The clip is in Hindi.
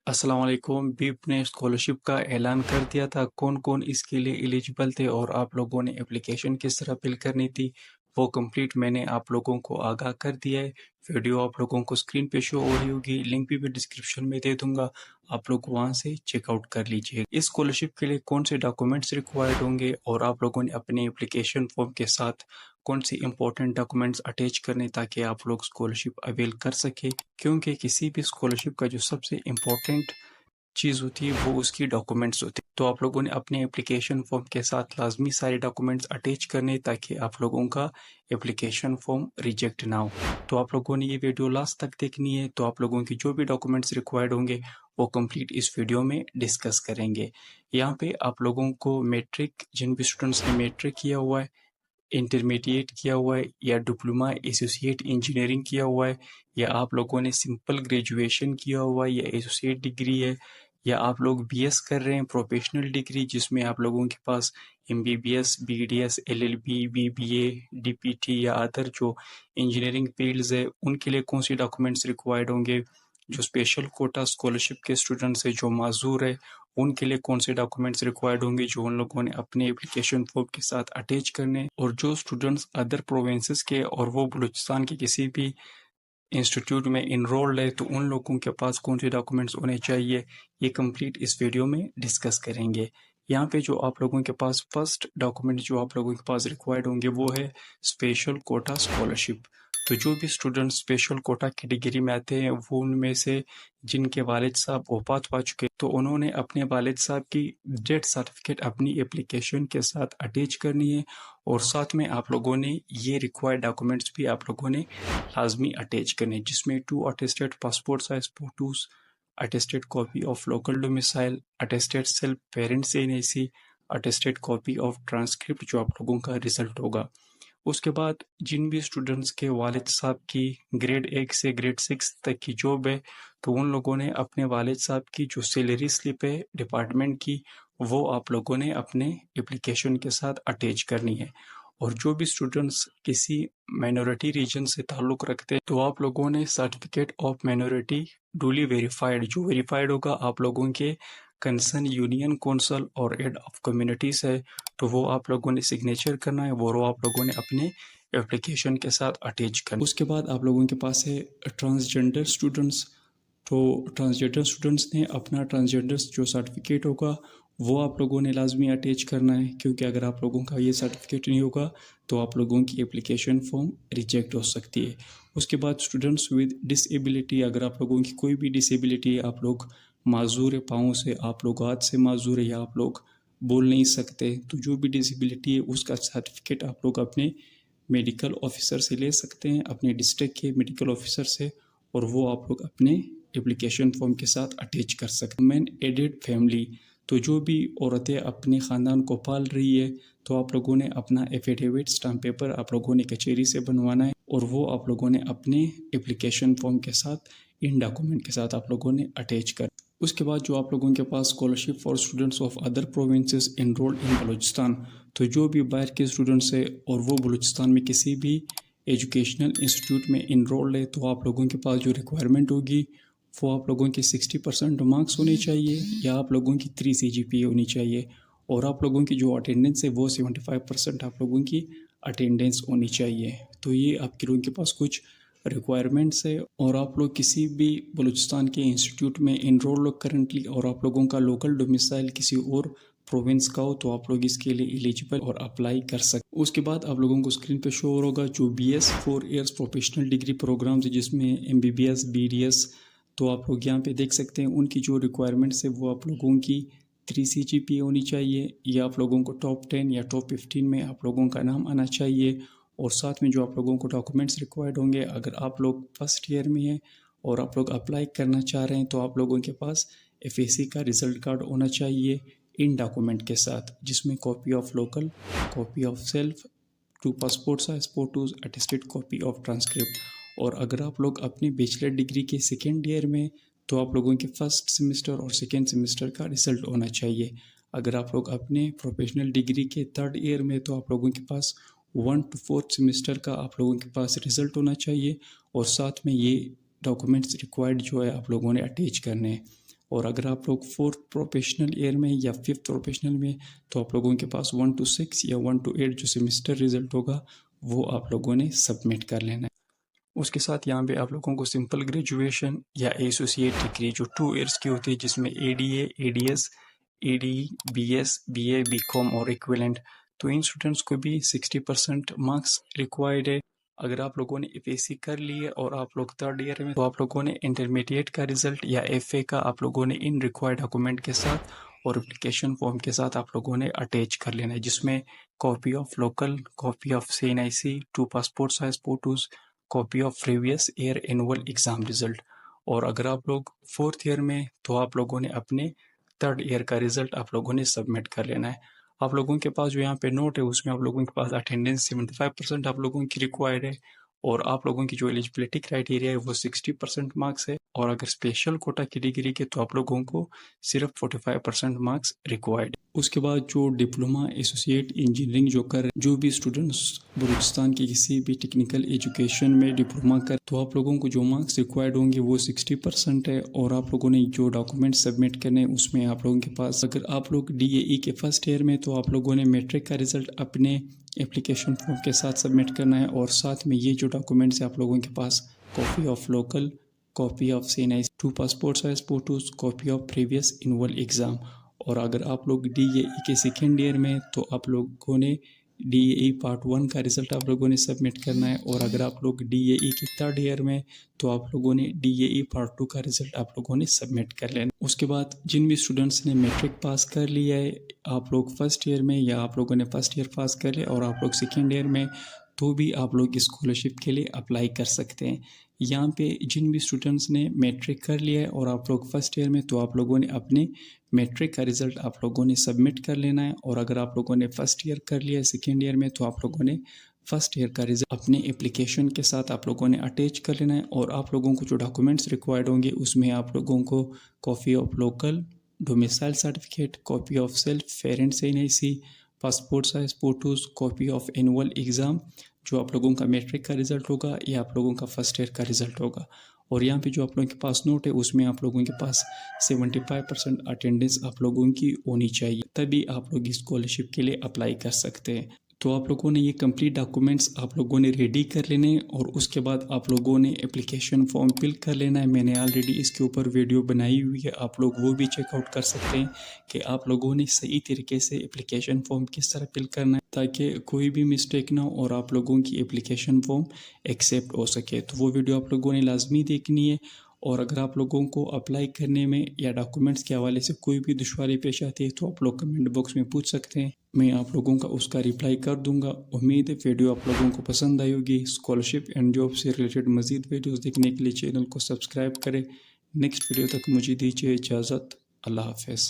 अस्सलाम वालेकुम। बीप ने स्कॉलरशिप का ऐलान कर दिया था, कौन कौन इसके लिए एलिजिबल थे और आप लोगों ने एप्लीकेशन किस तरह फिल करनी थी वो कंप्लीट मैंने आप लोगों को आगाह कर दिया है। वीडियो आप लोगों को स्क्रीन पे शो हो रही होगी, लिंक भी मैं डिस्क्रिप्शन में दे दूंगा, आप लोग वहां से चेकआउट कर लीजिए। इस स्कॉलरशिप के लिए कौन से डॉक्यूमेंट्स रिक्वायर्ड होंगे और आप लोगों ने अपने एप्लीकेशन फॉर्म के साथ कौन सी इंपॉर्टेंट डॉक्यूमेंट्स अटैच करने ताकि आप लोग स्कॉलरशिप अवेल कर सके, क्योंकि किसी भी स्कॉलरशिप का जो सबसे इम्पोर्टेंट चीज़ होती है वो उसकी डॉक्यूमेंट्स होती है। तो आप लोगों ने अपने एप्लीकेशन फॉर्म के साथ लाजमी सारे डॉक्यूमेंट्स अटैच करने ताकि आप लोगों का एप्लीकेशन फॉर्म रिजेक्ट ना हो। तो आप लोगों ने ये वीडियो लास्ट तक देखनी है, तो आप लोगों की जो भी डॉक्यूमेंट्स रिक्वायर्ड होंगे वो कंप्लीट इस वीडियो में डिस्कस करेंगे। यहाँ पे आप लोगों को मैट्रिक, जिन भी स्टूडेंट्स ने मैट्रिक किया हुआ है, इंटरमीडिएट किया हुआ है या डिप्लोमा एसोसिएट इंजीनियरिंग किया हुआ है, या आप लोगों ने सिंपल ग्रेजुएशन किया हुआ है या एसोसिएट डिग्री है, या आप लोग बीएस कर रहे हैं प्रोफेशनल डिग्री जिसमें आप लोगों के पास MBBS, BDS, LLB, BBA, DPT या अदर जो इंजीनियरिंग फील्ड्स है उनके लिए कौन सी डॉक्यूमेंट्स रिक्वायर्ड होंगे, जो स्पेशल कोटा स्कॉलरशिप के स्टूडेंट्स है जो माजूर है उनके लिए कौन से डॉक्यूमेंट्स रिक्वायर्ड होंगे जो उन लोगों ने अपने एप्लीकेशन फॉर्म के साथ अटैच करने, और जो स्टूडेंट्स अदर प्रोविंसेस के और वो बलूचिस्तान के किसी भी इंस्टीट्यूट में इनरोल्ड है तो उन लोगों के पास कौन से डॉक्यूमेंट्स होने चाहिए, ये कंप्लीट इस वीडियो में डिस्कस करेंगे। यहाँ पे जो आप लोगों के पास फर्स्ट डॉक्यूमेंट जो आप लोगों के पास रिक्वायर्ड होंगे वो है स्पेशल कोटा स्कॉलरशिप। तो जो भी स्टूडेंट स्पेशल कोटा कैटेगरी में आते हैं वो उनमें से जिनके वालिद साहब वफात पा चुके तो उन्होंने अपने वालिद साहब की डेथ सर्टिफिकेट अपनी एप्लीकेशन के साथ अटैच करनी है, और साथ में आप लोगों ने ये रिक्वायर्ड डॉक्यूमेंट्स भी आप लोगों ने लाजमी अटैच करने, जिसमें 2 attested passport size photos, attested copy of local domicile, attested self parents NIC, attested copy of transcript जो आप लोगों का रिजल्ट होगा। उसके बाद जिन भी स्टूडेंट्स के वालिद साहब की ग्रेड 1 से ग्रेड 6 तक की जॉब है तो उन लोगों ने अपने वालिद साहब की जो सैलरी स्लिप है डिपार्टमेंट की वो आप लोगों ने अपने एप्लीकेशन के साथ अटैच करनी है। और जो भी स्टूडेंट्स किसी माइनॉरिटी रीजन से ताल्लुक़ रखते हैं तो आप लोगों ने certificate of minority duly verified, जो वेरीफाइड होगा आप लोगों के कंसर्न यूनियन कौंसल और हेड ऑफ कम्युनिटीज है तो वो आप लोगों ने सिग्नेचर करना है, वो आप लोगों ने अपने एप्लीकेशन के साथ अटैच करना। उसके बाद आप लोगों के पास है ट्रांसजेंडर स्टूडेंट्स। तो ट्रांसजेंडर स्टूडेंट्स ने अपना ट्रांसजेंडर जो सर्टिफिकेट होगा वो आप लोगों ने लाजमी अटैच करना है, क्योंकि अगर आप लोगों का ये सर्टिफिकेट नहीं होगा तो आप लोगों की एप्लीकेशन फॉर्म रिजेक्ट हो सकती है। उसके बाद स्टूडेंट्स विद डिसेबिलिटी, अगर आप लोगों की कोई भी डिसेबिलिटी है, आप लोग माजूर है पाँव से, आप लोग हाथ से माजूर है या आप लोग बोल नहीं सकते, तो जो भी डिसेबिलिटी है उसका सर्टिफिकेट आप लोग अपने मेडिकल ऑफिसर से ले सकते हैं, अपने डिस्ट्रिक्ट के मेडिकल ऑफिसर से, और वो आप लोग अपने एप्लीकेशन फॉर्म के साथ अटैच कर सकते हैं। मैन एडेड फैमिली, तो जो भी औरतें अपने ख़ानदान को पाल रही है तो आप लोगों ने अपना एफिडेविट स्टाम्प पेपर आप लोगों ने कचहरी से बनवाना है, और वो आप लोगों ने अपने एप्लीकेशन फॉर्म के साथ इन डॉक्यूमेंट के साथ आप लोगों ने अटैच कर। उसके बाद जो आप लोगों के पास scholarship for students of other provinces enrolled in Balochistan, तो जो भी बाहर के स्टूडेंट्स है और वो बलूचिस्तान में किसी भी एजुकेशनल इंस्टीट्यूट में इनरोल्ड है तो आप लोगों के पास जो रिक्वायरमेंट होगी वो आप लोगों के 60% मार्क्स होने चाहिए या आप लोगों की 3 CGPA होनी चाहिए, और आप लोगों की जो अटेंडेंस है वो 75% आप लोगों की अटेंडेंस होनी चाहिए। तो ये आपके लोगों के पास कुछ रिक्वायरमेंट्स है, और आप लोग किसी भी बलूचिस्तान के इंस्टीट्यूट में इनरोल करंटली और आप लोगों का लोकल डोमिसाइल किसी और प्रोविंस का हो तो आप लोग इसके लिए एलिजिबल और अप्लाई कर सकते। उसके बाद आप लोगों को स्क्रीन पे शो होगा जो BS 4 years professional degree programme है जिसमें MBBS, BDS, तो आप लोग यहाँ पे देख सकते हैं उनकी जो रिक्वायरमेंट्स है वो आप लोगों की 3 CGPA होनी चाहिए, या आप लोगों को टॉप 10 या टॉप 15 में आप लोगों का नाम आना चाहिए। और साथ में जो आप लोगों को डॉक्यूमेंट्स रिक्वायर्ड होंगे, अगर आप लोग फर्स्ट ईयर में हैं और आप लोग अप्लाई करना चाह रहे हैं तो आप लोगों के पास FAC का रिज़ल्ट कार्ड होना चाहिए इन डॉक्यूमेंट के साथ, जिसमें copy of local, copy of self, 2 passport size photos, attested copy of transcript. और अगर आप लोग अपनी बैचलर डिग्री के सेकेंड ईयर में तो आप लोगों के फर्स्ट सेमेस्टर और सेकेंड सेमेस्टर का रिजल्ट होना चाहिए। अगर आप लोग अपने प्रोफेशनल डिग्री के थर्ड ईयर में तो आप लोगों के पास 1 to 4 सेमेस्टर का आप लोगों के पास रिजल्ट होना चाहिए, और साथ में ये डॉक्यूमेंट्स रिक्वायर्ड जो है आप लोगों ने अटैच करने हैं। और अगर आप लोग 4th प्रोफेशनल ईयर में या 5th प्रोफेशनल में, तो आप लोगों के पास 1 to 6 या 1 to 8 जो सेमेस्टर रिजल्ट होगा वो आप लोगों ने सबमिट कर लेना है। उसके साथ यहाँ पे आप लोगों को सिंपल ग्रेजुएशन या एसोसिएट डिग्री जो 2 ईयर्स की होती है, जिसमें ADA, ADS, AD, BS, BA, BCom और इक्विवेलेंट, तो इन स्टूडेंट्स को भी 60% मार्क्स रिक्वायर्ड है। अगर आप लोगों ने एफएसी कर ली है और आप लोग 3rd ईयर में, तो आप लोगों ने इंटरमीडिएट का रिजल्ट या एफए का आप लोगों ने इन रिक्वायर्ड डॉक्यूमेंट के साथ और एप्लीकेशन फॉर्म के साथ आप लोगों ने अटैच कर लेना है, जिसमें copy of local, copy of CNIC, 2 passport size photos, copy of previous year annual exam result. और अगर आप लोग 4th ईयर में, तो आप लोगों ने अपने 3rd ईयर का रिजल्ट आप लोगों ने सबमिट कर लेना है। आप लोगों के पास जो यहाँ पे नोट है उसमें आप लोगों के पास अटेंडेंस 75% आप लोगों की रिक्वायर्ड है, और आप लोगों की जो एलिजिबिलिटी क्राइटेरिया है वो 60% मार्क्स है, और अगर स्पेशल कोटा कैटेगरी के तो आप लोगों को सिर्फ 45% मार्क्स रिक्वायर्ड। उसके बाद जो डिप्लोमा एसोसिएट इंजीनियरिंग जो भी स्टूडेंट्स बलूचिस्तान की किसी भी टेक्निकल एजुकेशन में डिप्लोमा कर, तो आप लोगों को जो मार्क्स रिक्वायर्ड होंगे वो 60% है, और आप लोगों ने जो डॉक्यूमेंट सबमिट करने हैं उसमें आप लोगों के पास, अगर आप लोग DAE के फर्स्ट ईयर में, तो आप लोगों ने मैट्रिक का रिजल्ट अपने एप्लीकेशन फॉर्म के साथ सबमिट करना है, और साथ में ये जो डॉक्यूमेंट्स है आप लोगों के पास copy of local, copy of CNIC, 2 passport size photos, copy of previous annual exam. और अगर आप लोग DAE के 2nd ईयर में, तो आप लोगों ने DAE पार्ट 1 का रिजल्ट आप लोगों ने सबमिट करना है, और अगर आप लोग DAE के 3rd ईयर में, तो आप लोगों ने DAE पार्ट 2 का रिजल्ट आप लोगों ने सबमिट कर लेना। उसके बाद जिन भी स्टूडेंट्स ने मैट्रिक पास कर लिया है, आप लोग 1st ईयर में, या आप लोगों ने 1st ईयर पास कर लिया और आप लोग 2nd ईयर में, तो भी आप लोग स्कॉलरशिप के लिए अप्लाई कर सकते हैं। यहाँ पे जिन भी स्टूडेंट्स ने मैट्रिक कर लिया है और आप लोग 1st ईयर में, तो आप लोगों ने अपने मैट्रिक का रिजल्ट आप लोगों ने सबमिट कर लेना है, और अगर आप लोगों ने 1st ईयर कर लिया है 2nd ईयर में, तो आप लोगों ने 1st ईयर का रिजल्ट अपने एप्लीकेशन के साथ आप लोगों ने अटैच कर लेना है। और आप लोगों को जो डॉक्यूमेंट्स रिक्वायर्ड होंगे उसमें आप लोगों को copy of local, domicile certificate, copy of self parents NIC, passport size photos, copy of annual exam जो आप लोगों का मैट्रिक का रिजल्ट होगा या आप लोगों का 1st ईयर का रिजल्ट होगा। और यहाँ पे जो आप लोगों के पास नोट है उसमें आप लोगों के पास 75% अटेंडेंस आप लोगों की होनी चाहिए, तभी आप लोग स्कॉलरशिप के लिए अप्लाई कर सकते हैं। तो आप लोगों ने ये कंप्लीट डॉक्यूमेंट्स आप लोगों ने रेडी कर लेने हैं, और उसके बाद आप लोगों ने एप्लीकेशन फॉर्म फिल कर लेना है। मैंने ऑलरेडी इसके ऊपर वीडियो बनाई हुई है, आप लोग वो भी चेकआउट कर सकते हैं कि आप लोगों ने सही तरीके से एप्लीकेशन फॉर्म किस तरह फिल करना है, ताकि कोई भी मिस्टेक ना हो और आप लोगों की एप्लीकेशन फॉर्म एक्सेप्ट हो सके। तो वो वीडियो आप लोगों ने लाजमी देखनी है। और अगर आप लोगों को अप्लाई करने में या डॉक्यूमेंट्स के हवाले से कोई भी दुश्वारी पेश आती है, तो आप लोग कमेंट बॉक्स में पूछ सकते हैं, मैं आप लोगों का उसका रिप्लाई कर दूंगा। उम्मीद है वीडियो आप लोगों को पसंद आई होगी। स्कॉलरशिप एंड जॉब से रिलेटेड मज़ीद वीडियोस देखने के लिए चैनल को सब्सक्राइब करें। नेक्स्ट वीडियो तक मुझे दीजिए इजाज़त। अल्लाह हाफ़िज़।